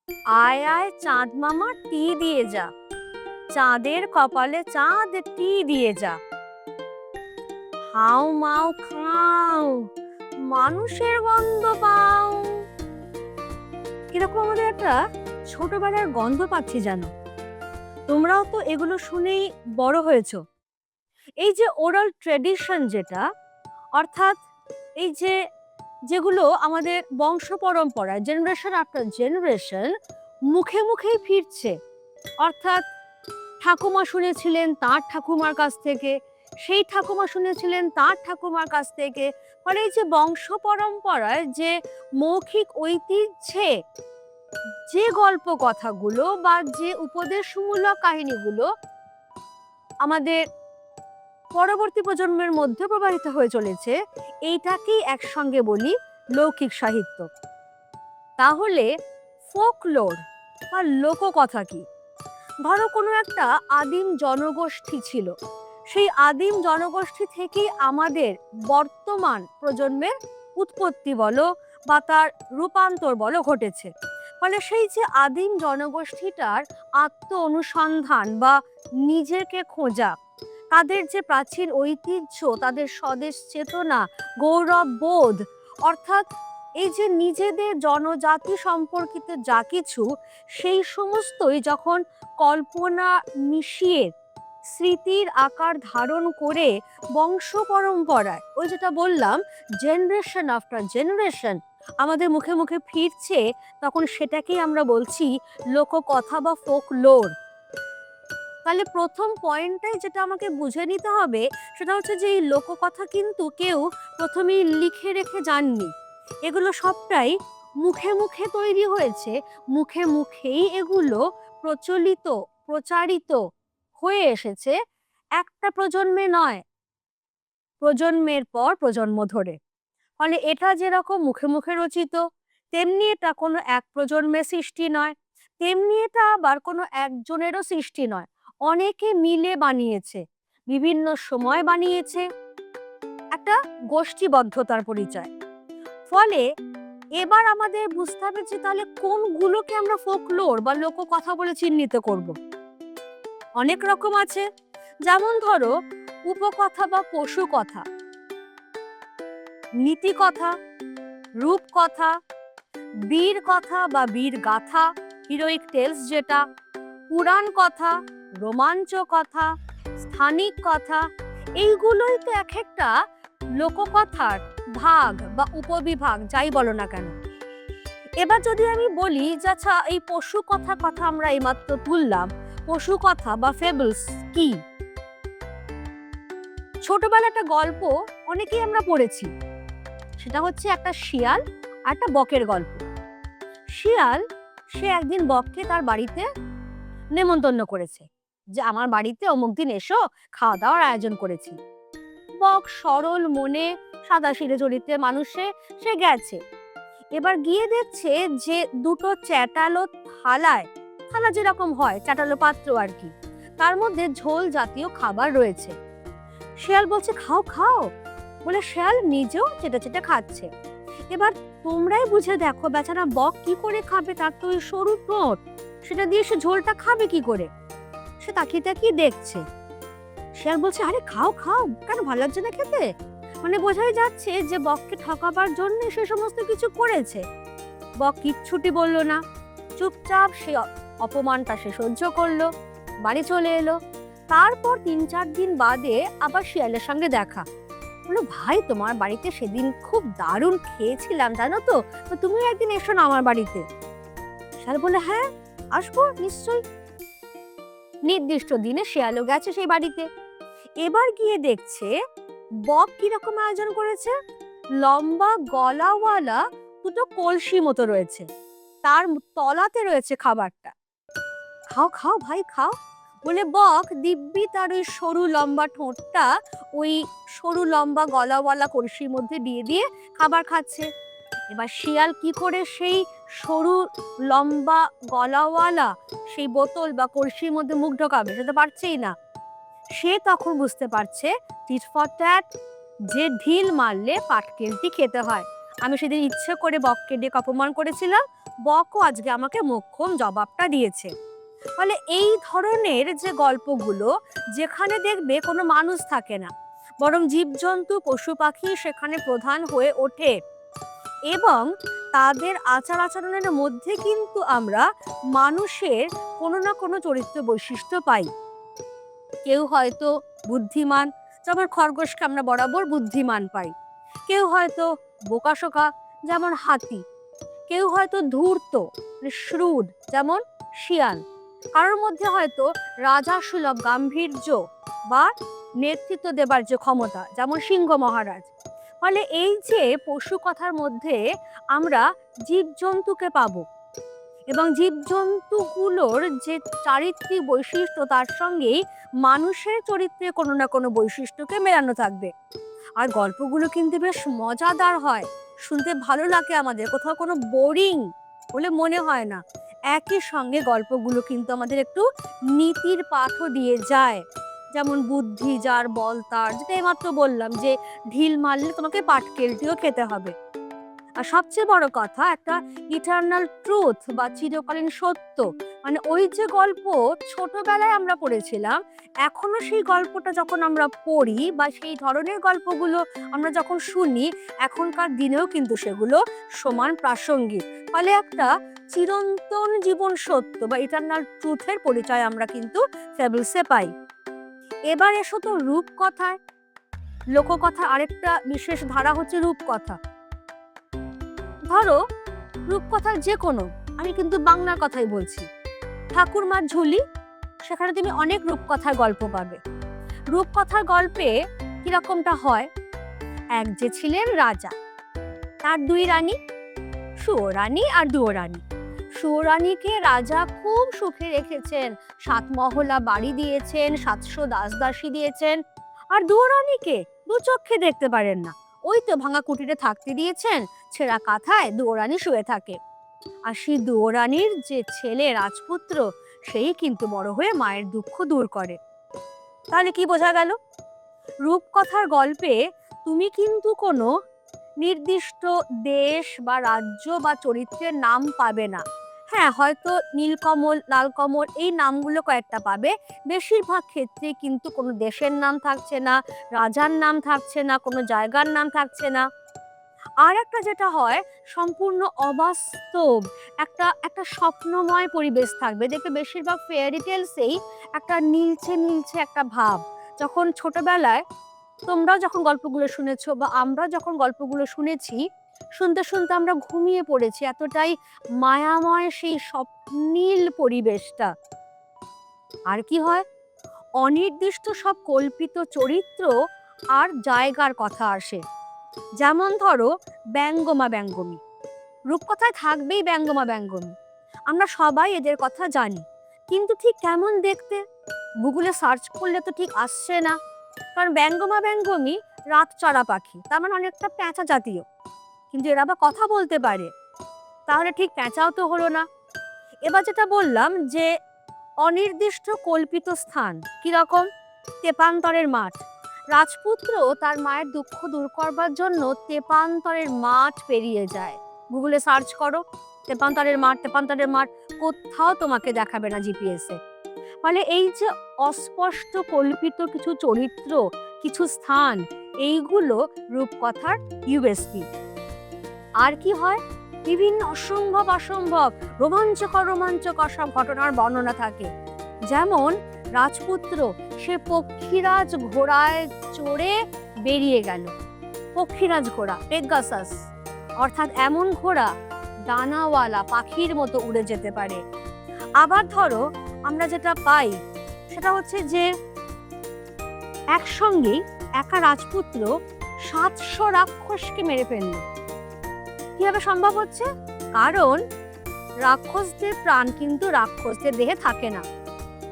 আয় আয় চাঁদ মামা টি দিয়ে যা, চাঁদের কপালে চাঁদ টি দিয়ে যা। হাউ মাউ খাও, মানুষের গন্ধ পাও। কিরকম আমাদের একটা ছোটবেলার গন্ধ পাচ্ছি জানো। তোমরাও তো এগুলো শুনেই বড় হয়েছো। এই যে ওরাল ট্রেডিশন যেটা, অর্থাৎ এই যে যেগুলো আমাদের বংশ পরম্পরায় জেনারেশন আফটার জেনারেশন মুখে মুখেই ফিরছে, অর্থাৎ ঠাকুমা শুনেছিলেন তার ঠাকুমার কাছ থেকে, সেই ঠাকুমা শুনেছিলেন তার ঠাকুমার কাছ থেকে। ফলে এই যে বংশ পরম্পরায় যে মৌখিক ঐতিহ্যে যে গল্প কথাগুলো বা যে উপদেশমূলক কাহিনীগুলো আমাদের পরবর্তী প্রজন্মের মধ্যে প্রবাহিত হয়ে চলেছে, এইটাকেই একসঙ্গে বলি লৌকিক সাহিত্য। তাহলে ফোকলোর বা লোককথা কি? ধরো কোনো একটা আদিম জনগোষ্ঠী ছিল, সেই আদিম জনগোষ্ঠী থেকেই আমাদের বর্তমান প্রজন্মের উৎপত্তি বলো বা তার রূপান্তর বলো ঘটেছে। ফলে সেই যে আদিম জনগোষ্ঠীটার আত্ম অনুসন্ধান বা নিজেকে খোঁজা, তাদের যে প্রাচীন ঐতিহ্য, তাদের স্বদেশ চেতনা, গৌরব বোধ, অর্থাৎ এই যে নিজেদের জনজাতি সম্পর্কিত যা কিছু, সেই সমস্তই যখন কল্পনা মিশিয়ে স্মৃতির আকার ধারণ করে বংশ পরম্পরায়, ওই যেটা বললাম জেনারেশন আফটার জেনারেশন আমাদের মুখে মুখে ফিরছে, তখন সেটাকেই আমরা বলছি লোককথা বা ফোকলোর। তাহলে প্রথম পয়েন্টটাই যেটা আমাকে বুঝে নিতে হবে সেটা হচ্ছে যে এই লোককথা কিন্তু কেউ প্রথমেই লিখে রেখে যাননি। এগুলো সবটাই মুখে মুখে তৈরি হয়েছে, মুখে মুখেই এগুলো প্রচলিত প্রচারিত হয়ে এসেছে, একটা প্রজন্মে নয়, প্রজন্মের পর প্রজন্ম ধরে। ফলে এটা যেরকম মুখে মুখে রচিত, তেমনি এটা কোনো এক প্রজন্মের সৃষ্টি নয়, তেমনি এটা আবার কোনো একজনেরও সৃষ্টি নয়, অনেকে মিলে বানিয়েছে, বিভিন্ন সময় বানিয়েছে, একটা গোষ্ঠীবদ্ধতার পরিচয়। ফলে এবার আমাদের বুঝতে হবে যে তাহলে কোনগুলোকে আমরা ফোকলোর বা লোককথা বলে চিহ্নিত করব। অনেক রকম আছে, যেমন ধরো উপকথা বা পশু কথা, নীতি কথা, রূপকথা, বীর কথা বা বীর গাথা, হিরোইক টেলস যেটা, পুরাণ কথা, রোমাঞ্চ কথা, স্থানিক কথা, এইগুলোই তো এক একটা লোককথার ভাগ বা উপবিভাগ, যাই বলো না কেন। এবার যদি আমি বলি যে আচ্ছা এই পশু কথা আমরা এইমাত্র তুললাম, পশু কথা বা ফেবলস কি? ছোটবেলা একটা গল্প অনেকেই আমরা পড়েছি, সেটা হচ্ছে একটা শিয়াল আর একটা বকের গল্প। শিয়াল সে একদিন বককে তার বাড়িতে নেমন্তন্ন করেছে যে আমার বাড়িতে অমুক দিন এসো, খাওয়া দাওয়ার আয়োজন করেছি। বক সরল মনে সাদাসিধে চরিত্রে মানুষে সে গেছে। এবার গিয়ে দেখছে যে দুটো চ্যাটালো থালায়, থালা যেরকম হয় চ্যাটালো পাত্র আর কি, তার মধ্যে ঝোল জাতীয় খাবার রয়েছে। শিয়াল বলছে খাও খাও, বলে শিয়াল নিজেও চেটে চেটে খাচ্ছে। এবার তোমরাই বুঝে দেখো বেচারা বক কি করে খাবে, তার তো ওই সরু ঠোঁট, সেটা দিয়ে সে ঝোলটা খাবে কি করে? সে তাকিয়ে তাকিয়ে দেখছে। শিয়াল বলছে আরে খাও খাও, কেন ভালো লাগছে না খেতে? মানে বোঝাই যাচ্ছে যে বককে ঠকাবার জন্য সে সমস্ত কিছু করেছে। বক কিচ্ছুটি বললো না, চুপচাপ সে অপমানটা সে সহ্য করলো, বাড়ি চলে এলো। তারপর ৩-৪ দিন বাদে আবার শিয়ালের সঙ্গে দেখা। বললো ভাই তোমার বাড়িতে সেদিন খুব দারুণ খেয়েছিলাম জানো তো, তো তুমিও একদিন এসো না আমার বাড়িতে। শিয়াল বলে হ্যাঁ আসবো নিশ্চয়ই। নির্দিষ্ট দিনে শিয়ালও গেছে সেই বাড়িতে। এবার গিয়ে দেখছে বক কিরকম আয়োজন করেছে, লম্বা গলাওয়ালা দুটো কলসি মতো রয়েছে, তার তলাতে রয়েছে খাবারটা। খাও খাও ভাই খাও, বলে বক দিব্যি তার ওই সরু লম্বা ঠোঁটটা ওই সরু লম্বা গলাওয়ালা কলসির মধ্যে দিয়ে দিয়ে খাবার খাচ্ছে। এবার শিয়াল কি করে সেই সরু লম্বা গলাওয়ালা সেই বোতল বা কলসির মধ্যে মুখ ঢোকাবে, সেটা পারছেই না। সে তখন বুঝতে পারছে টিট ফর ট্যাট, যে ঢিল মারলে পাটকেলটি খেতে হয়। আমি সেদিন ইচ্ছে করে বককে ডেকে অপমান করেছিলাম, বকও আজকে আমাকে মোক্ষম জবাবটা দিয়েছে। ফলে এই ধরনের যে গল্পগুলো, যেখানে দেখবে কোনো মানুষ থাকে না, বরং জীবজন্তু পশু পাখি সেখানে প্রধান হয়ে ওঠে, এবং তাদের আচার আচরণের মধ্যে কিন্তু আমরা মানুষের কোনো না কোনো চরিত্র বৈশিষ্ট্য পাই। কেউ হয়তো বুদ্ধিমান, যেমন খরগোশকে আমরা বরাবর বুদ্ধিমান পাই। কেউ হয়তো বোকাশোকা, যেমন হাতি। কেউ হয়তো ধূর্ত, শ্রুড, যেমন শিয়াল। কারোর মধ্যে হয়তো রাজা সুলভ গাম্ভীর্য বা নেতৃত্ব দেবার যে ক্ষমতা, যেমন সিংহ মহারাজ। ফলে এই যে পশু কথার মধ্যে আমরা জীবজন্তুকে পাবো, এবং জীবজন্তুগুলোর যে চারিত্রিক বৈশিষ্ট্য তার সঙ্গেই মানুষের চরিত্রে কোনো না কোনো বৈশিষ্ট্যকে মেলানো থাকবে। আর গল্পগুলো কিন্তু বেশ মজাদার হয়, শুনতে ভালো লাগে আমাদের, কোথাও কোনো বোরিং বলে মনে হয় না। একই সঙ্গে গল্পগুলো কিন্তু আমাদের একটু নীতির পাঠও দিয়ে যায়, যেমন বুদ্ধি যার বল তার, যেটা এইমাত্র বললাম যে ঢিল মারলে তোমাকে পাটকেলটিও খেতে হবে। আর সবচেয়ে বড় কথা, একটা ইটারনাল ট্রুথ বা চিরকালীন সত্য, মানে ওই যে গল্প ছোটবেলায় আমরা পড়েছিলাম, এখনো সেই গল্পটা যখন আমরা পড়ি বা সেই ধরনের গল্পগুলো আমরা যখন শুনি, এখনকার দিনেও কিন্তু সেগুলো সমান প্রাসঙ্গিক। ফলে একটা চিরন্তন জীবন সত্য বা ইটারনাল ট্রুথের পরিচয় আমরা কিন্তু ফেবলসে পাই। এবার এসো তো রূপকথায়। লোককথার আরেকটা বিশেষ ধারা হচ্ছে রূপকথা। ধরো রূপকথার যে কোনো, আমি কিন্তু বাংলার কথাই বলছি, ঠাকুরমার ঝুলি, সেখানে তুমি অনেক রূপকথার গল্প পাবে। রূপকথার গল্পে কিরকমটা হয়, এক যে ছিলেন রাজা, তার দুই রানী, সুয়োরানী আর দুয়োরানী। সুয়োরানীকে রাজা খুব সুখে রেখেছেন, 7 মহলা বাড়ি দিয়েছেন, 700 দাসদাসী দিয়েছেন। আর দুয়োরানীকে দু চক্ষে দেখতে পারেন না, ওই তো ভাঙা কুটিরে থাকতে দিয়েছেন, ছেঁড়া কাঁথায় দুয়োরানী শুয়ে থাকে। আর সেই দুয়োরানীর যে ছেলে রাজপুত্র, সেই কিন্তু বড় হয়ে মায়ের দুঃখ দূর করে। তাহলে কি বোঝা গেল, রূপকথার গল্পে তুমি কিন্তু কোনো নির্দিষ্ট দেশ বা রাজ্য বা চরিত্রের নাম পাবে না। হ্যাঁ, হয়তো নীলকমল, লালকমল, এই নামগুলো কয়েকটা পাবে। বেশিরভাগ ক্ষেত্রে কিন্তু কোনো দেশের নাম থাকছে না, রাজার নাম থাকছে না, কোনো জায়গার নাম থাকছে না। আর একটা যেটা হয়, সম্পূর্ণ অবাস্তব একটা একটা স্বপ্নময় পরিবেশ থাকবে। দেখবে বেশিরভাগ ফেয়ারি টেলসেই একটা নীলছে নীলছে একটা ভাব। যখন ছোটবেলায় তোমরাও যখন গল্পগুলো শুনেছো বা আমরা যখন গল্পগুলো শুনেছি, শুনতে শুনতে আমরা ঘুমিয়ে পড়েছি, এতটাই মায়াময় সেই স্বপ্নীল পরিবেশটা। আর কি হয়, অনির্দিষ্ট সব কল্পিত চরিত্র আর জায়গার কথা আসে। যেমন ধরো ব্যঙ্গমা ব্যঙ্গমী, রূপকথায় থাকবেই ব্যঙ্গমা ব্যঙ্গমী। আমরা সবাই এদের কথা জানি, কিন্তু ঠিক কেমন দেখতে গুগলে সার্চ করলে তো ঠিক আসছে না। কারণ ব্যঙ্গমা ব্যঙ্গমী রাত চড়া পাখি, তার মানে অনেকটা পেঁচা জাতীয়, কিন্তু এরা আবার কথা বলতে পারে, তাহলে ঠিক পেঁচাও তো হলো না। এবার যেটা বললাম যে অনির্দিষ্ট কল্পিত স্থান, কিরকম, তেপান্তরের মাঠ। রাজপুত্র তার মায়ের দুঃখ দূর করবার জন্য তেপান্তরের মাঠ পেরিয়ে যায়। গুগলে সার্চ করো তেপান্তরের মাঠ, তেপান্তরের মাঠ, কোথাও তোমাকে দেখাবে না জিপিএসে। ফলে এই যে অস্পষ্ট কল্পিত কিছু চরিত্র, কিছু স্থান, এইগুলো রূপকথার ইউএসপি। আর কি হয়, বিভিন্ন অসম্ভব অসম্ভব রোমাঞ্চকর সব ঘটনার বর্ণনা থাকে। যেমন রাজপুত্র সে পক্ষীরাজ ঘোড়ায় চড়ে বেরিয়ে গেল। পক্ষীরাজ ঘোড়া, পেগাসাস, অর্থাৎ এমন ঘোড়া ডানাওয়ালা, পাখির মতো উড়ে যেতে পারে। আবার ধরো আমরা যেটা পাই সেটা হচ্ছে যে একসঙ্গেই একা রাজপুত্র 700 রাক্ষসকে মেরে ফেলল। কিভাবে সম্ভব হচ্ছে, কারণ রাক্ষসদের প্রাণ কিন্তু রাক্ষসদের দেহে থাকে না,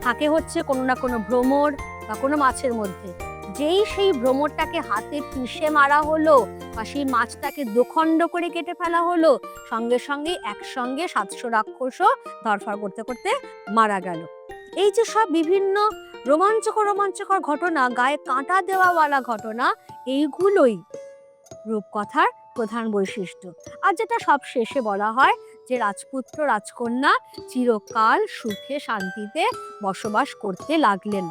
থাকে হচ্ছে কোনো না কোনো ভ্রমর বা কোনো মাছের মধ্যে। যেই সেই ভ্রমরটাকে হাতে পিষে মারা হলো বা সেই মাছটাকে দুখণ্ড করে কেটে ফেলা হলো, সঙ্গে সঙ্গে একসঙ্গে 700 রাক্ষসও ধরফর করতে করতে মারা গেল। এই যে সব বিভিন্ন রোমাঞ্চকর ঘটনা, গায়ে কাঁটা দেওয়াওয়ালা ঘটনা, এইগুলোই রূপকথার প্রধান বৈশিষ্ট্য। আর যেটা সব শেষে বলা হয় যে রাজপুত্র রাজকন্যা চিরকাল সুখে শান্তিতে বসবাস করতে লাগলেন।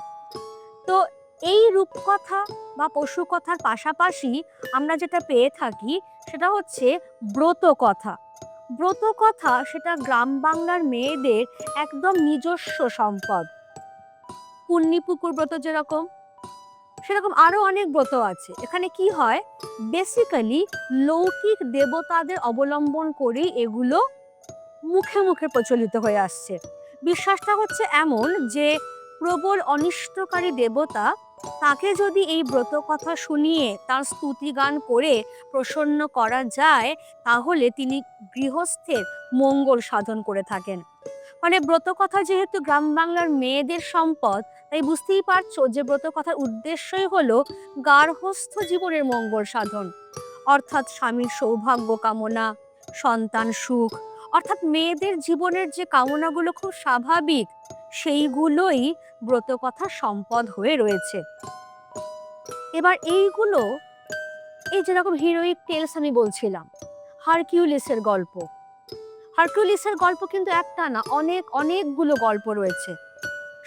তো এই রূপকথা বা পশু কথার পাশাপাশি আমরা যেটা পেয়ে থাকি সেটা হচ্ছে ব্রত কথা। ব্রত কথা সেটা গ্রাম বাংলার মেয়েদের একদম নিজস্ব সম্পদ। পুণ্যিপুকুর ব্রত যেরকম, সেরকম আরো অনেক ব্রত আছে। এখানে কি হয়, বেসিক্যালি লৌকিক দেবতাদের অবলম্বন করেই এগুলো মুখে মুখে প্রচলিত হয়ে আসছে। বিশ্বাসটা হচ্ছে এমন যে প্রবল অনিষ্টকারী দেবতা, তাকে যদি এই ব্রত কথা শুনিয়ে তার স্তুতি গান করে প্রসন্ন করা যায়, তাহলে তিনি গৃহস্থের মঙ্গল সাধন করে থাকেন। মানে ব্রত কথা যেহেতু গ্রাম বাংলার মেয়েদের সম্পদ, তাই বুঝতেই পারছো যে ব্রত কথার উদ্দেশ্যই হলো গার্হস্থ্য জীবনের মঙ্গল সাধন, অর্থাৎ স্বামীর সৌভাগ্য কামনা, সন্তান সুখ, অর্থাৎ মেয়েদের জীবনের যে কামনাগুলো খুব স্বাভাবিক, সেইগুলোই ব্রত কথার সম্পদ হয়ে রয়েছে। এবার এইগুলো, এই যেরকম হিরোইক টেলস আমি বলছিলাম, হারকিউলিসের গল্প, হারকিউলিসের গল্প কিন্তু একটা না, অনেকগুলো গল্প রয়েছে।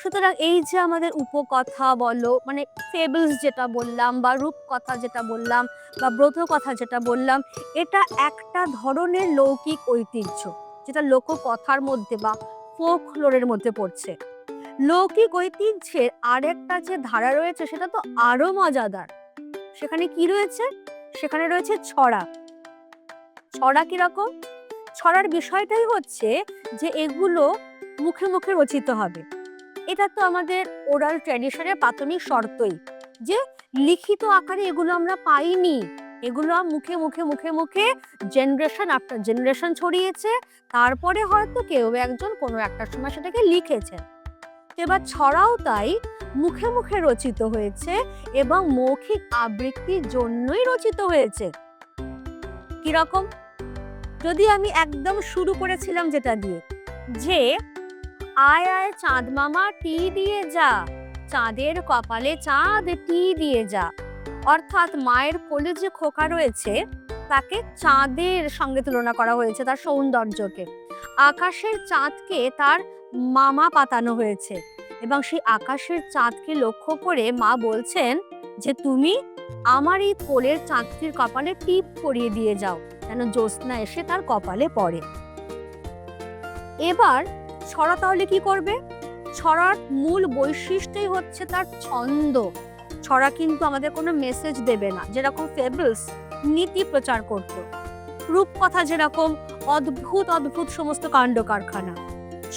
সুতরাং এই যে আমাদের উপকথা বলো, মানে ফেবলস যেটা বললাম, বা রূপকথা যেটা বললাম, বা ব্রত কথা যেটা বললাম, এটা একটা ধরনের লৌকিক ঐতিহ্য, যেটা লোককথার মধ্যে বা ফোকলোরের মধ্যে পড়ছে। লৌকিক ঐতিহ্যের আরেকটা যে ধারা রয়েছে সেটা তো আরো মজাদার। সেখানে কি রয়েছে? সেখানে রয়েছে ছড়া। ছড়া কিরকম? ছড়ার বিষয়টাই হচ্ছে যে এগুলো মুখে মুখে রচিত হবে। এটা তো আমাদের ওরাল ট্র্যাডিশনের প্রাথমিক শর্তই, যে লিখিত আকারে এগুলো আমরা পাইনি, এগুলো মুখে মুখে মুখে মুখে জেনারেশন আফটার জেনারেশন ছড়িয়েছে, তারপরে হয়তো কেউ একজন কোনো একটা সময় সেটাকে লিখেছেন। এবার ছড়াও তাই মুখে মুখে রচিত হয়েছে এবং মৌখিক আবৃত্তির জন্যই রচিত হয়েছে। কিরকম? যদি আমি একদম শুরু করেছিলাম যেটা দিয়ে, যে আয় আয় চাঁদ মামা টি দিয়ে যা, চাঁদের কপালে চাঁদ টি দিয়ে যা, অর্থাৎ মায়ের কোলে যে খোকা রয়েছে তাকে চাঁদের সঙ্গে তুলনা করা হয়েছে, তার সৌন্দর্যকে। আকাশের চাঁদকে তার মামা পাতানো হয়েছে, এবং সেই আকাশের চাঁদকে লক্ষ্য করে মা বলছেন যে তুমি আমার এই কোলের চাঁদটির কপালে টিপ পরিয়ে দিয়ে যাও, যেন জ্যোৎস্না এসে তার কপালে পড়ে। এবার ছড়া তাহলে কি করবে? ছড়ার মূল বৈশিষ্ট্যই হচ্ছে তার ছন্দ। ছড়া কিন্তু আমাদের কোনো মেসেজ দেবে না, যেরকম ফেবলস নীতি প্রচার করত, রূপকথা যেরকম অদ্ভুত অদ্ভুত সমস্ত কাণ্ড কারখানা,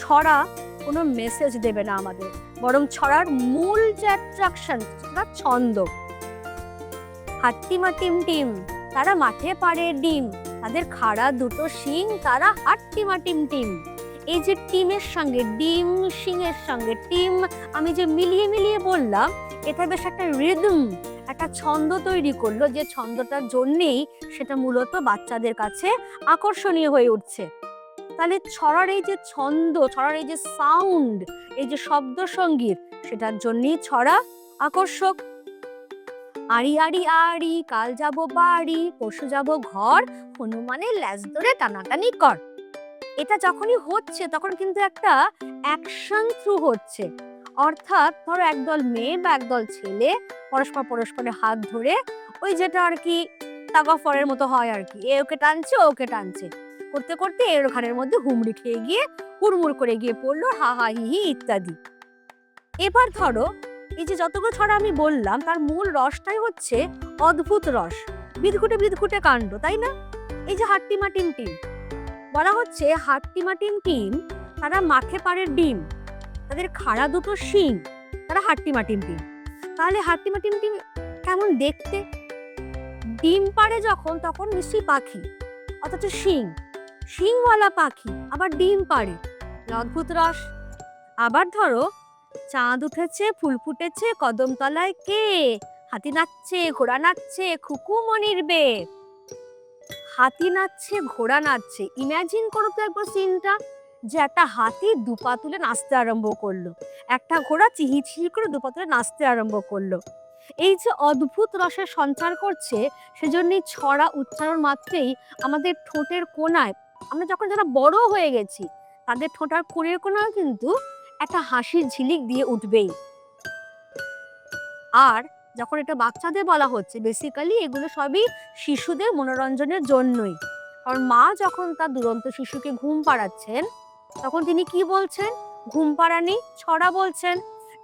ছড়া কোনো মেসেজ দেবে না আমাদের, বরং ছড়ার মূল যে অ্যাট্রাকশন সেটা ছন্দ। হাট্টিমা টিম টিম তারা মাঠে পাড়ে ডিম, তাদের খাড়া দুটো শিং তারা হাট্টিমা টিম টিম। এই যে টিমের সঙ্গে ডিম, শিংয়ের সঙ্গে টিম, আমি যে মিলিয়ে মিলিয়ে বললাম, এটা বেশ একটা রিদম, একটা ছন্দ তৈরি করলো, যে ছন্দটার জন্যেই সেটা মূলত বাচ্চাদের কাছে আকর্ষণীয় হয়ে উঠছে। তাহলে ছড়ার এই যে ছন্দ, ছড়ার এই যে সাউন্ড, এই যে শব্দ সঙ্গীত, সেটার জন্যই ছড়া আকর্ষক। আড়ি আড়ি আড়ি কাল যাব বাড়ি, পরশু যাব ঘর, হনুমানের ল্যাজ ধরে টানাটানি কর। এটা যখনই হচ্ছে তখন কিন্তু একটা অ্যাকশন থ্রু হচ্ছে, অর্থাৎ ধরো একদল মেয়ে বা একদল ছেলে পরস্পরের হাত ধরে, ওই যেটা আর কি টাগ অফ ওয়ারের মতো হয় আর কি, এ ওকে টানছে ও ওকে টানছে, করতে করতে এর ঘাড়ের মধ্যে হুমড়ি খেয়ে গিয়ে হুড়মুড় করে গিয়ে পড়লো, হা হা হি হি ইত্যাদি। এবার ধরো এই যে যতগুলো ছড়া আমি বললাম, তার মূল রসটাই হচ্ছে অদ্ভুত রস, বিদঘুটে বিদঘুটে কাণ্ড, তাই না? এই যে হাট্টিমা টিম টিম বলা হচ্ছে, হাট্টিমা টিম টিম তারা মাঠে পাড়ে ডিম, তাদের খাড়া দুটো শিং, তারা হাট্টিমা টিম টিম। তাহলে হাট্টিমা টিম টিম কেমন দেখতে? ডিম পাড়ে যখন, তখন নিশ্চয়ই পাখি, অথচ শিংওয়ালা পাখি আবার ডিম পাড়ে, অদ্ভুত রস। আবার ধরো চাঁদ উঠেছে ফুল ফুটেছে কদমতলায় কে, হাতি নাচছে ঘোড়া নাচছে খুকুমনির বে। হাতি নাচছে ঘোড়া নাচছে, ইমাজিন করো তো একবার সিনটা, যে একটা হাতি দুপা তুলে নাচতে আরম্ভ করলো, একটা ঘোড়া চিহি করে দুপা তুলে নাচতে আরম্ভ করলো। এই যে অদ্ভুত রসের সঞ্চার করছে, সেজন্যই ছড়া উচ্চারণ মাত্রেই আমাদের ঠোঁটের কোণায় আমরা যখন যারা বড় হয়ে গেছি তাদের ঠোঁটার কোণের কোণেও কিন্তু একটা হাসির ঝিলিক দিয়ে উঠবেই। আর যখন এটা বাচ্চাদের বলা হচ্ছে, বেসিক্যালি এগুলো সবই শিশুদের মনোরঞ্জনের জন্যই। কারণ মা যখন তার দুরন্ত শিশুকে ঘুম পাড়াচ্ছেন, তখন তিনি কি বলছেন? ঘুম পাড়ানি ছড়া বলছেন,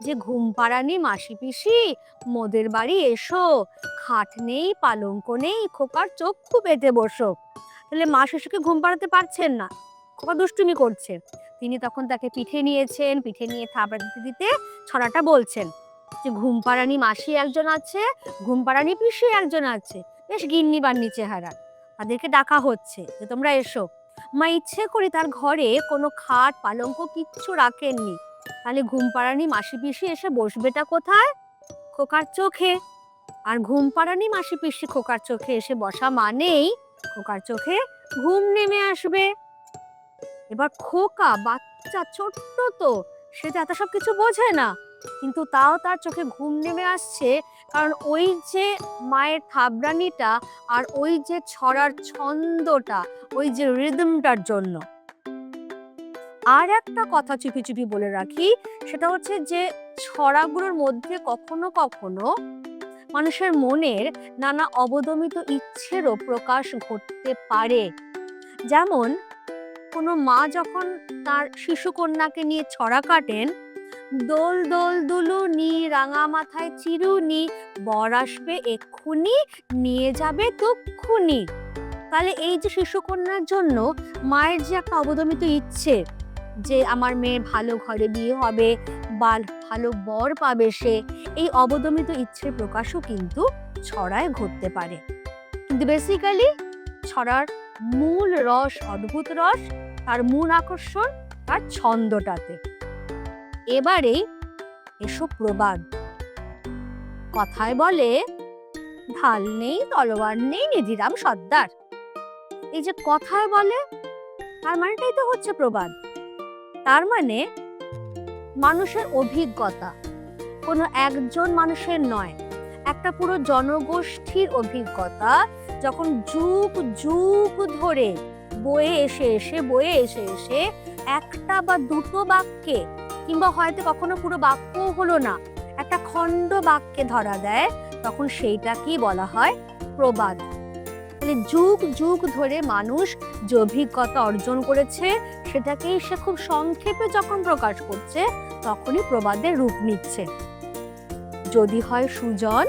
যে ঘুম পাড়ানি মাসি পিসি মোদের বাড়ি এসো, খাট নেই পালঙ্ক নেই, খোকার চক্ষু পেতে বসো। তাহলে মা শিশুকে ঘুম পাড়াতে পারছেন না, খোকা দুষ্টুমি করছে, তিনি তখন তাকে পিঠে নিয়েছেন, পিঠে নিয়ে থাবড়া দিতে দিতে ছড়াটা বলছেন যে ঘুম পাড়ানি মাসি একজন আছে, ঘুম পাড়ানি পিসি একজন আছে, বেশ গিন্নি বান্নি চেহারা, তাদেরকে ডাকা হচ্ছে যে তোমরা এসো। মা ইচ্ছে করে তার ঘরে কোনো খাট পালঙ্ক কিচ্ছু রাখেননি, তাহলে ঘুম পাড়ানি মাসি পিসি এসে বসবেটা কোথায়? খোকার চোখে। আর ঘুম পাড়ানি মাসি পিসি খোকার চোখে এসে বসা মানেই খোকার চোখে ঘুম নেমে আসবে। এবার খোকা বাচ্চা ছোট্ট, তো সে তো এত সব কিছু বোঝে না, কিন্তু তাও তার চোখে ঘুম নেমে আসছে, কারণ ওই যে মায়ের থাবড়ানিটা আর ওই যে ছড়ার ছন্দটা, ওই যে রিদমটার জন্য। আর একটা কথা চুপি চুপি বলে রাখি, সেটা হচ্ছে যে ছড়াগুলোর মধ্যে কখনো কখনো মানুষের মনের নানা অবদমিত ইচ্ছেরও প্রকাশ ঘটতে পারে। যেমন কোনো মা যখন তার শিশু কন্যাকে নিয়ে ছড়া কাটেন, দোল দোল দুলুনি রাঙা মাথায় চিরুনি, বর আসবে এক্ষুনি নিয়ে যাবে তক্ষুনি। তাহলে এই যে শিশু কন্যার জন্য মায়ের যে একটা অবদমিত ইচ্ছে যে আমার মেয়ে ভালো ঘরে বিয়ে হবে বা ভালো বর পাবে সে, এই অবদমিত ইচ্ছের প্রকাশও কিন্তু ছড়ায় ঘটতে পারে। কিন্তু বেসিক্যালি ছড়ার মূল রস, অদ্ভুত রস, তার মূল আকর্ষণ তার ছন্দটাতে। এবারে এসো প্রবাদ। কথায় বলে ঢাল নেই তলোয়ার নেই নিধিরাম সর্দার। এই যে কথায় বলে, তার মানেটাই তো হচ্ছে প্রবাদ। তার মানে মানুষের অভিজ্ঞতা কোনো একজন মানুষের নয়, একটা পুরো জনগোষ্ঠীর অভিজ্ঞতা যখন যুগ যুগ ধরে বয়ে এসে একটা বা দুটো বাক্যে, কিংবা হয়তো কখনো পুরো বাক্যও হলো না, একটা খণ্ড বাক্যে ধরা দেয়, তখন সেইটাকেই বলা হয় প্রবাদ। তাহলে যুগ যুগ ধরে মানুষ যে অভিজ্ঞতা অর্জন করেছে সেটাকেই সে খুব সংক্ষেপে যখন প্রকাশ করছে, তখনই প্রবাদের রূপ নিচ্ছে। যদি হয় সুজন,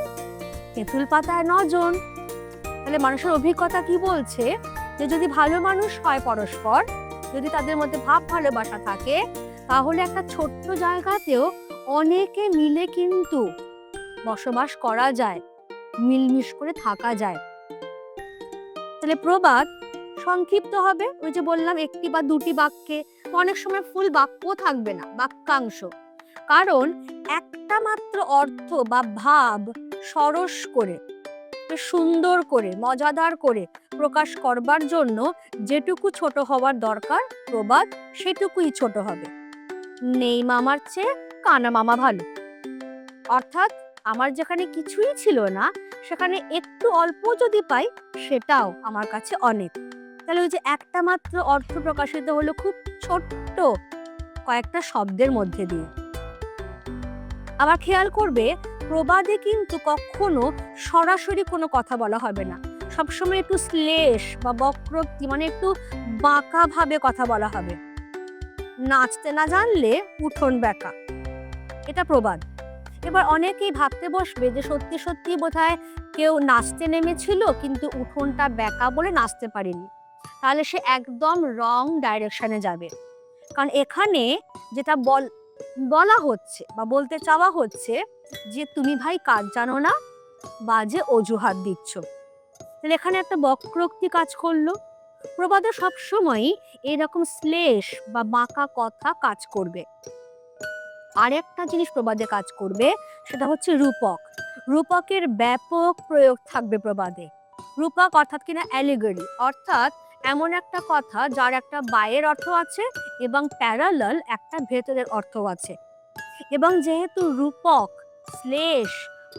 তেঁতুল পাতায় নজন। তাহলে মানুষের অভিজ্ঞতা কি বলছে? যে যদি ভালো মানুষ হয় পরস্পর, যদি তাদের মধ্যে ভাব ভালোবাসা থাকে, তাহলে একটা ছোট্ট জায়গাতেও অনেকে মিলে কিন্তু বসবাস করা যায়, মিলমিশ করে থাকা যায়। তাহলে প্রবাদ সংক্ষিপ্ত হবে, ওই যে বললাম একটি বা দুটি বাক্যে, অনেক সময় ফুল বাক্যও থাকবে না, বাক্যাংশ। কারণ একটা মাত্র অর্থ বা ভাব সরস করে, সুন্দর করে, মজাদার করে প্রকাশ করবার জন্য যেটুকু ছোট হওয়ার দরকার প্রবাদ সেটুকুই ছোট হবে। নেই মামার চেয়ে কানা মামা ভালো। অর্থাৎ আমার যেখানে কিছুই ছিল না, সেখানে একটু অল্প যদি পাই সেটাও আমার কাছে অনেক। তাহলে ওই যে একটা মাত্র অর্থ প্রকাশিত হলো খুব ছোট্ট কয়েকটা শব্দের মধ্যে দিয়ে। আবার খেয়াল করবে, প্রবাদে কিন্তু কখনো সরাসরি কোনো কথা বলা হবে না, সবসময় একটু শ্লেষ বা বক্রোক্তি, মানে একটু বাঁকা ভাবে কথা বলা হবে। নাচতে না জানলে উঠোন বেঁকা, এটা প্রবাদ। এবার অনেকেই ভাবতে বসবে যে সত্যি সত্যি বোধহয় কেউ নাচতে নেমেছিল কিন্তু উঠোনটা বেঁকা বলে নাচতে পারেনি, তাহলে সে একদম রং ডাইরেকশনে যাবে। কারণ এখানে যেটা বলা হচ্ছে বা বলতে চাওয়া হচ্ছে যে তুমি ভাই কাজ জানো না, বাজে অজুহাত দিচ্ছ। তাহলে এখানে একটা বক্রোক্তি কাজ করলো। প্রবাদে সবসময়ই এরকম শ্লেষ বা বাঁকা কথা কাজ করবে। আরেকটা জিনিস প্রবাদে কাজ করবে, সেটা হচ্ছে রূপক। রূপকের ব্যাপক প্রয়োগ থাকবে প্রবাদে। রূপক অর্থাৎ কিনা অ্যালিগরি, অর্থাৎ এমন একটা কথা যার একটা বাইরের অর্থ আছে এবং প্যারালাল একটা ভেতরের অর্থ আছে। এবং যেহেতু রূপক, শ্লেষ,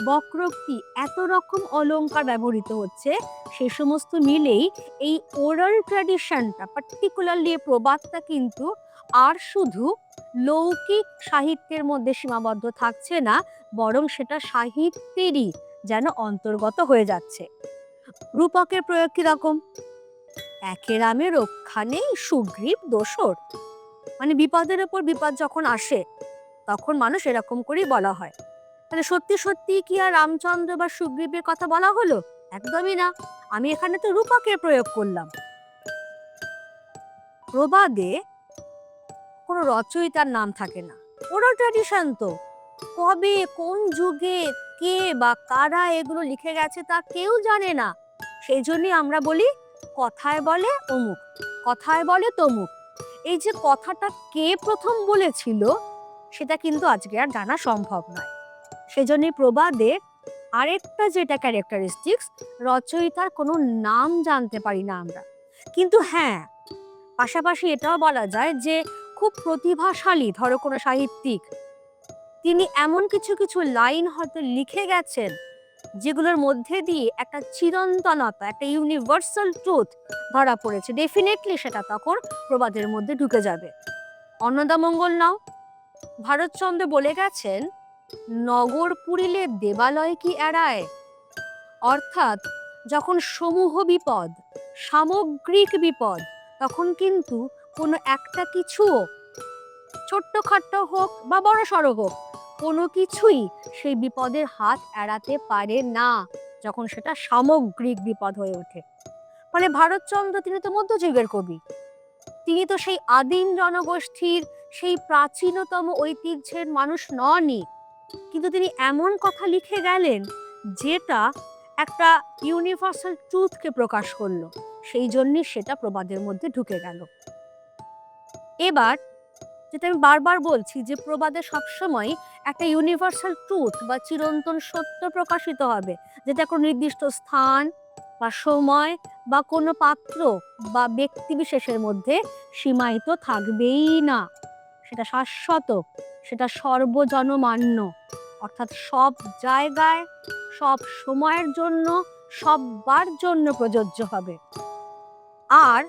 বক্রোক্তি, এত রকম অলংকার ব্যবহৃত হচ্ছে, সে সমস্ত মিলেই এই ওরাল ট্র্যাডিশনটা, পার্টিকুলারলি প্রবাদটা কিন্তু আর শুধু লৌকিক সাহিত্যের মধ্যে সীমাবদ্ধ থাকছে না, বরং সেটা সাহিত্যেরই যেন অন্তর্গত হয়ে যাচ্ছে। রূপকের প্রয়োগ কিরকম? একে রামে রক্ষা নেই, সুগ্রীব দোসর। মানে বিপদের ওপর বিপদ যখন আসে তখন মানুষ এরকম করেই বলা হয়। তাহলে সত্যি সত্যি কি আর রামচন্দ্র বা সুগ্রীবের কথা বলা হলো? একদমই না। আমি এখানে তো রূপকের প্রয়োগ করলাম। প্রবাদে কোনো রচয়িতার নাম থাকে না, ওরাল ট্র্যাডিশন তো। কবে, কোন যুগে, কে বা কারা এগুলো লিখে গেছে তা কেউ জানে না। সেই জন্যই আমরা বলি কথায় বলে অমুক, কথায় বলে তমুক। এই যে কথাটা কে প্রথম বলেছিল সেটা কিন্তু আজকে আর জানা সম্ভব নয়। সেজন্যই প্রবাদে আরেকটা যেটা ক্যারেক্টারিস্টিক্স, রচয়িতার কোনো নাম জানতে পারি না আমরা। কিন্তু হ্যাঁ, পাশাপাশি এটাও বলা যায় যে খুব প্রতিভাশালী ধরো কোনো সাহিত্যিক, তিনি এমন কিছু কিছু লাইন হয়তো লিখে গেছেন যেগুলোর মধ্যে দিয়ে একটা চিরন্তনতা, একটা ইউনিভার্সাল ট্রুথ ধরা পড়েছে। ডেফিনেটলি সেটা তখন প্রবাদের মধ্যে ঢুকে যাবে। অন্নদামঙ্গল নাও, ভারতচন্দ্র বলে গেছেন, নগর পুরিলে দেবালয় কি এড়ায়। অর্থাৎ যখন সমূহ বিপদ, সামগ্রিক বিপদ, তখন কিন্তু কোনো একটা কিছুও, ছোট্টখাট্ট হোক বা বড় সড়ো হোক, কোনো কিছুই সেই বিপদের হাত এড়াতে পারে না যখন সেটা সামগ্রিক বিপদ হয়ে ওঠে। মানে ভারতচন্দ্র তিনি তো মধ্যযুগের কবি, তিনি তো সেই আদিম জনগোষ্ঠীর সেই প্রাচীনতম ঐতিহ্যের মানুষ ননই, কিন্তু তিনি এমন কথা লিখে গেলেন যেটা একটা ইউনিভার্সাল ট্রুথকে প্রকাশ করলো, সেই জন্যই সেটা প্রবাদের মধ্যে ঢুকে গেল। এবার যেটা আমি বারবার বলছি যে প্রবাদে সবসময় একটা ইউনিভার্সাল ট্রুথ বা চিরন্তন সত্য প্রকাশিত হবে, যেটা কোনো নির্দিষ্ট স্থান বা সময় বা কোনো পাত্র বা ব্যক্তি বিশেষের মধ্যে সীমায়িত থাকবেই না। সেটা শাশ্বত, সেটা সর্বজনমান্য, অর্থাৎ সব জায়গায়, সব সময়ের জন্য, সববার জন্য প্রযোজ্য হবে। আর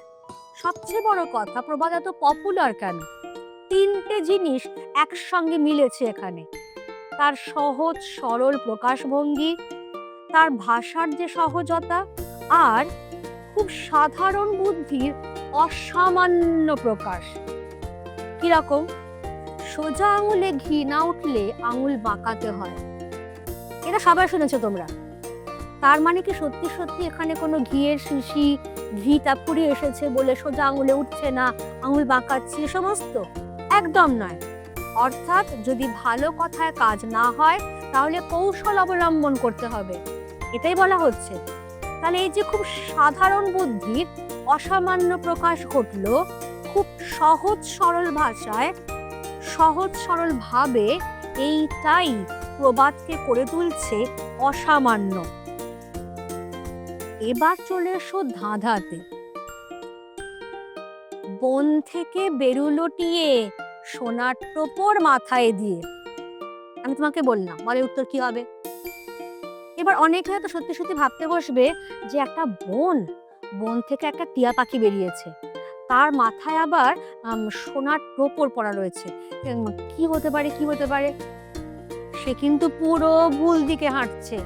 সবচেয়ে বড় কথা, প্রবাদ এত পপুলার কেন? তিনটে জিনিস একসঙ্গে মিলেছে এখানে। তার সহজ সরল প্রকাশভঙ্গি, তার ভাষার যে সহজতা, আর খুব সাধারণ বুদ্ধির অসামান্য প্রকাশ। কিরকম? সোজা আঙুলে ঘি না উঠলে আঙুল বাঁকাতে হয়, এটা সবাই শুনেছো তোমরা। তার মানে কি সত্যি সত্যি এখানে কোনো ঘিয়ের শিশি, ঘিটা ফুরিয়ে এসেছে বলে সোজা আঙুলে উঠছে না, আঙুল বাঁকাচ্ছি সমস্ত? একদম নয়। অর্থাৎ যদি ভালো কথায় কাজ না হয় তাহলে কৌশল অবলম্বন করতে হবে, এটাই বলা হচ্ছে। তাহলে এই যে খুব সাধারণ বুদ্ধির অসামান্য প্রকাশ ঘটলো, খুব সহজ সরল ভাষায়, সহজ সরল ভাবে, এইটাই প্রবাদকে করে তুলছে অসামান্য। এবার চলে এসো ধাঁধাতে। বন থেকে বেরুলো টিয়ে, সোনার টোপর মাথায় দিয়ে। আমি তোমাকে বললাম, বলে উত্তর কি হবে? এবার অনেকে হয়তো সত্যি সত্যি ভাবতে বসবে যে একটা বন, বন থেকে একটা টিয়া পাখি বেরিয়েছে, তার মাথায় আবার সোনার টোপর পরা রয়েছে, কি হতে পারে, কি হতে পারে? সে কিন্তু পুরো ভুল দিকে হাঁটছে,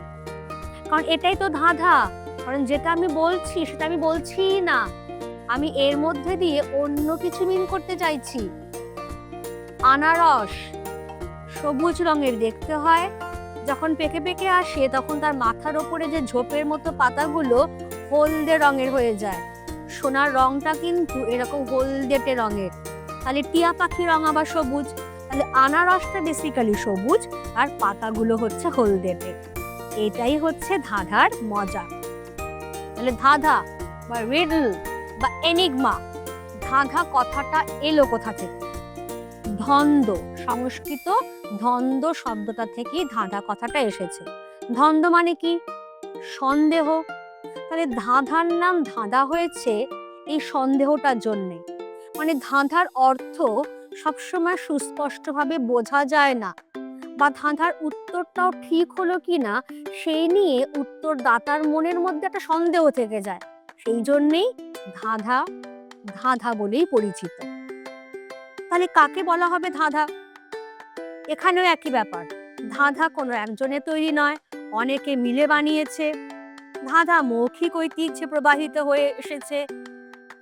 কারণ এটাই তো ধাঁধা। কারণ যেটা আমি বলছি সেটা আমি বলছি না, আমি এর মধ্যে দিয়ে অন্য কিছু মিন করতে চাইছি। আনারস সবুজ রঙের দেখতে হয়, যখন পেকে পেকে আসে তখন তার মাথার ওপরে যে ঝোপের মতো পাতাগুলো হলদে রঙের হয়ে যায়। সোনার রংটা কিন্তু এরকম হলদেটে রঙের, তাহলে টিয়া পাখির রং আবার সবুজ, তাহলে আনারসটা বেসিক্যালি সবুজ আর পাতাগুলো হচ্ছে হলদেটে। এটাই হচ্ছে ধাঁধার মজা। তাহলে ধাঁধা বা রিডল বা এনিগমা, ধাঁধা কথাটা এলো কোথা থেকে? ধন্দ, সংস্কৃত ধন্দ শব্দটা থেকেই ধাঁধা কথাটা এসেছে। ধন্দ মানে কি? সন্দেহ। তাহলে ধাঁধার নাম ধাঁধা হয়েছে এই সন্দেহটার জন্যে। মানে ধাঁধার অর্থ সবসময় সুস্পষ্টভাবে বোঝা যায় না, বা ধাঁধার উত্তরটাও ঠিক হলো কিনা সেই নিয়ে উত্তরদাতার মনের মধ্যে একটা সন্দেহ থেকে যায়। সেই জন্যেই ধাঁধা ধাঁধা বলেই পরিচিত। তাহলে কাকে বলা হবে ধাঁধা? এখানেও একই ব্যাপার, ধাঁধা কোনো একজনের তৈরি নয়, অনেকে মিলে বানিয়েছে। ধাঁধা মৌখিক ঐতিহ্যে প্রবাহিত হয়ে এসেছে।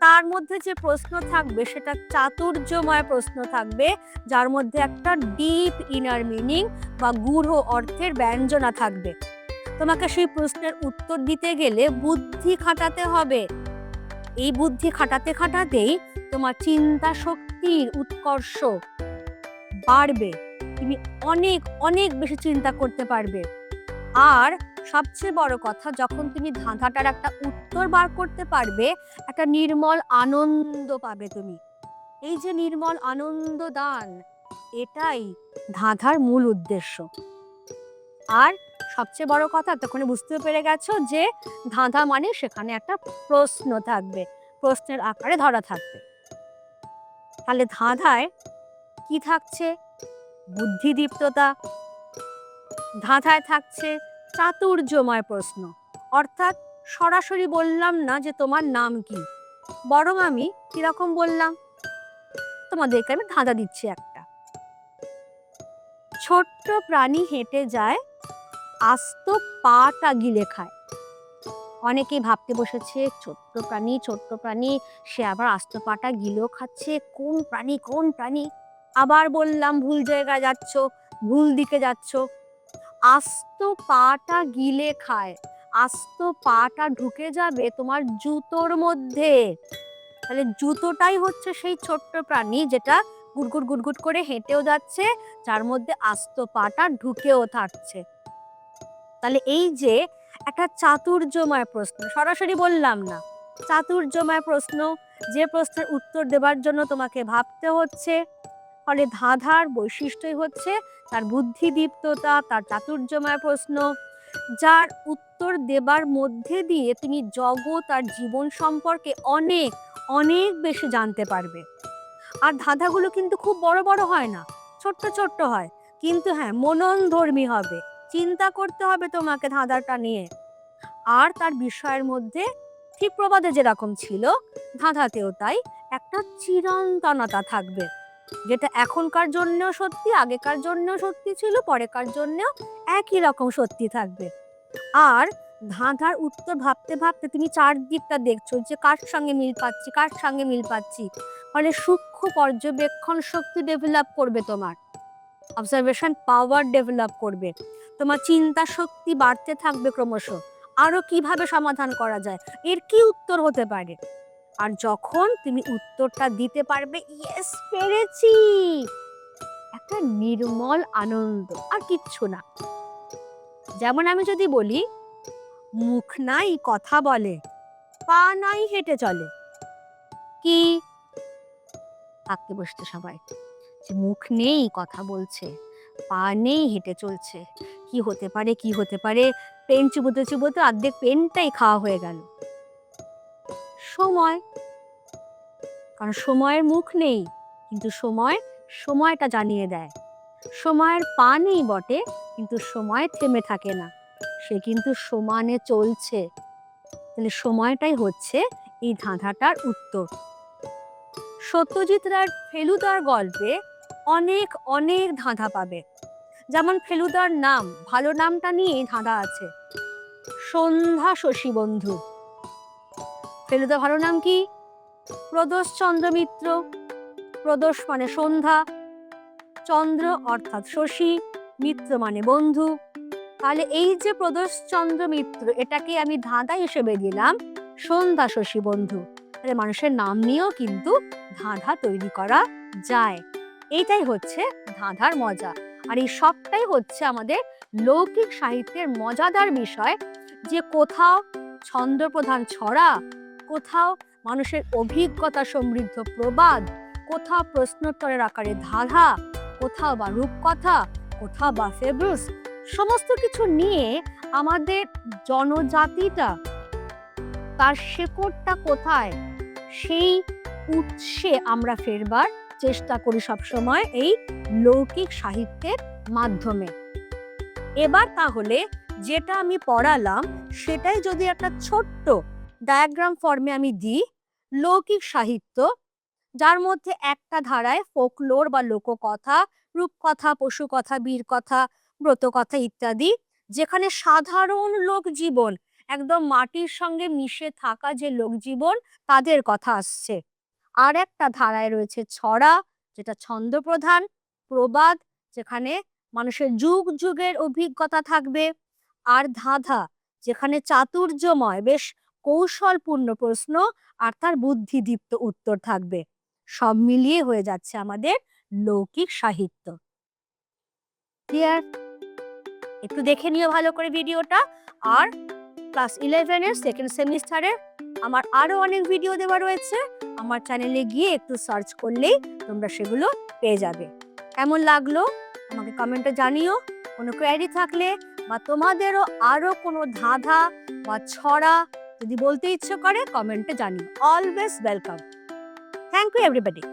তার মধ্যে যে প্রশ্ন থাকবে সেটা চাতুর্যময় প্রশ্ন থাকবে, যার মধ্যে একটা ডিপ ইনার মিনিং বা গূঢ় অর্থের ব্যঞ্জনা থাকবে। তোমাকে সেই প্রশ্নের উত্তর দিতে গেলে বুদ্ধি খাটাতে হবে। এই বুদ্ধি খাটাতে খাটাতেই তোমার চিন্তা শক্তির উৎকর্ষ বাড়বে, তুমি অনেক অনেক বেশি চিন্তা করতে পারবে। আর সবচেয়ে বড় কথা, যখন তুমি ধাঁধাটার একটা উত্তর বার করতে পারবে, একটা নির্মল আনন্দ পাবে তুমি। এই যে নির্মল আনন্দ দান, এটাই ধাঁধার মূল উদ্দেশ্য। আর সবচেয়ে বড় কথা, তখন বুঝতে পেরে গেছো যে ধাঁধা মানে সেখানে একটা প্রশ্ন থাকবে, প্রশ্নের আকারে ধরা থাকবে। তাহলে ধাঁধায় কি থাকছে? বুদ্ধিদীপ্ততা। ধাঁধায় থাকছে চাতুর্যময় প্রশ্ন, অর্থাৎ সরাসরি বললাম না যে তোমার নাম কি, বরং আমি কিরকম বললাম, তোমাদেরকে আমি ধাঁধা দিচ্ছি একটা। ছোট্ট প্রাণী হেঁটে যায়, আস্ত পাটা গিলে খায়। অনেকেই ভাবতে বসেছে ছোট্ট প্রাণী, সে আবার আস্ত পাটা গিলেও খাচ্ছে, কোন প্রাণী কোন প্রাণী। আবার বললাম ভুল জায়গায় যাচ্ছ, ভুল দিকে যাচ্ছ। আস্ত পাটা গিলে খায়, আস্ত পাটা ঢুকে যাবে তোমার জুতোর মধ্যে। তাহলে জুতোটাই হচ্ছে সেই ছোট্ট প্রাণী যেটা গুড়গুড় গুড়গুড় করে হেঁটেও যাচ্ছে, যার মধ্যে আস্ত পাটা ঢুকেও থাকছে। তাহলে এই যে একটা চাতুর্যময় প্রশ্ন, সরাসরি বললাম না, চাতুর্যময় প্রশ্ন, যে প্রশ্নের উত্তর দেবার জন্য তোমাকে ভাবতে হচ্ছে। ফলে ধাঁধার বৈশিষ্ট্যই হচ্ছে তার বুদ্ধিদীপ্ততা, তার চাতুর্যময় প্রশ্ন, যার উত্তর দেবার মধ্যে দিয়ে তুমি জগৎ আর জীবন সম্পর্কে অনেক অনেক বেশি জানতে পারবে। আর ধাঁধাগুলো কিন্তু খুব বড় বড় হয় না, ছোট্ট ছোট্ট হয়, কিন্তু হ্যাঁ মননধর্মী হবে। চিন্তা করতে হবে তোমাকে ধাঁধাটা নিয়ে। আর তার বিষয়ের মধ্যে ঠিক প্রবাদে যেরকম ছিল, ধাঁধাতেও তাই একটা চিরন্তনতা থাকবে, যেটা এখনকার জন্যও সত্যি, আগেকার জন্যও সত্যি ছিল, পরেকার জন্যও একই রকম সত্যি থাকবে। আর ধাঁধার উত্তর ভাবতে ভাবতে তুমি চারদিকটা দেখছো যে কার সঙ্গে মিল পাচ্ছি, কার সঙ্গে মিল পাচ্ছি। ফলে সূক্ষ্ম পর্যবেক্ষণ শক্তি ডেভেলপ করবে, তোমার অবজারভেশন পাওয়ার ডেভেলপ করবে, তোমার চিন্তা শক্তি বাড়তে থাকবে ক্রমশ। আরো কিভাবে সমাধান করা যায়, এর কি উত্তর হতে পারে। আর যখন তুমি উত্তরটা দিতে পারবে, ইয়েস পেরেছি, একটা নির্মল আনন্দ, আর কিচ্ছু না। যেমন আমি যদি বলি মুখ নাই কথা বলে, পা নাই হেঁটে চলে, কি থাকতে বসতে সবাই যে মুখ নেই কথা বলছে, পা নেই হেঁটে চলছে, কি হতে পারে কি হতে পারে। পেন চুবোতে চুবোতে অর্ধেক পেনটাই খাওয়া হয়ে গেল। সময়, কারণ সময়ের মুখ নেই, কিন্তু সময়টা জানিয়ে দেয়। সময়ের পা নেই বটে, কিন্তু সময় থেমে থাকে না, সে কিন্তু সমানে চলছে। তাহলে সময়টাই হচ্ছে এই ধাঁধাটার উত্তর। সত্যজিৎ রায়ের ফেলুদার গল্পে অনেক অনেক ধাঁধা পাবে। যেমন ফেলুদার নাম, ভালো নামটা নিয়েই ধাঁধা আছে, সন্ধ্যা শশী বন্ধু। ফেলুদা ভালো নাম কি? প্রদোষচন্দ্র মিত্র। প্রদোষ মানে সন্ধ্যা, চন্দ্র অর্থাৎ শশী, মিত্র মানে বন্ধু। তাহলে এই যে প্রদোষচন্দ্র মিত্র, এটাকে আমি ধাঁধা হিসেবে দিলাম সন্ধ্যা শশী বন্ধু। তাহলে মানুষের নাম নিয়েও কিন্তু ধাঁধা তৈরি করা যায়। এইটাই হচ্ছে ধাঁধার মজা। আর এই সবটাই হচ্ছে আমাদের লৌকিক সাহিত্যের মজাদার বিষয়, যে কোথাও ছন্দপ্রধান ছড়া, কোথাও মানুষের অভিজ্ঞতা সমৃদ্ধ প্রবাদ, কোথাও প্রশ্নোত্তরের আকারে ধাঁধা, কোথাও বা রূপকথা, কোথাও বা ফেব্রুস, সমস্ত কিছু নিয়ে আমাদের জনজাতিটা, তার শেকড়টা কোথায়, সেই উৎসে আমরা ফেরবার চেষ্টা করি সবসময় এই লৌকিক সাহিত্যের মাধ্যমে। এবার তাহলে যেটা আমি পড়ালাম সেটাই যদি একটা ছোট্ট ডায়াগ্রাম ফর্মে আমি দিই, লৌকিক সাহিত্য, যার মধ্যে একটা ধারায় ফোকলোর বা লোককথা, রূপকথা, পশুকথা, বীরকথা, ব্রতকথা ইত্যাদি, যেখানে সাধারণ লোকজীবন, একদম মাটির সঙ্গে মিশে থাকা যে লোকজীবন, তাদের কথা আসছে। আর একটা ধারায় রয়েছে ছড়া, যেটা ছন্দপ্রধান, প্রবাদ, যেখানে মানুষের যুগ যুগের অভিজ্ঞতা থাকবে, আর ধাঁধা, যেখানে চাতুর্যময় বেশ কৌশলপূর্ণ প্রশ্ন আর তার বুদ্ধিদীপ্ত উত্তর থাকবে। সব মিলিয়ে হয়ে যাচ্ছে আমাদের লৌকিক সাহিত্য। ক্লিয়ার? একটু দেখে নিও ভালো করে ভিডিওটা। আর ক্লাস 11-এর সেকেন্ড সেমিস্টারের আমার আরো অনেক ভিডিও দেওয়া রয়েছে, আমার চ্যানেলে গিয়ে একটু সার্চ করলেই তোমরা সেগুলো পেয়ে যাবে। কেমন লাগলো আমাকে কমেন্টে জানিও। কোনো কোয়েরি থাকলে বা তোমাদেরও আরো কোনো ধাঁধা বা ছড়া যদি বলতে ইচ্ছে করে কমেন্টে জানিও। Always welcome. Thank you everybody.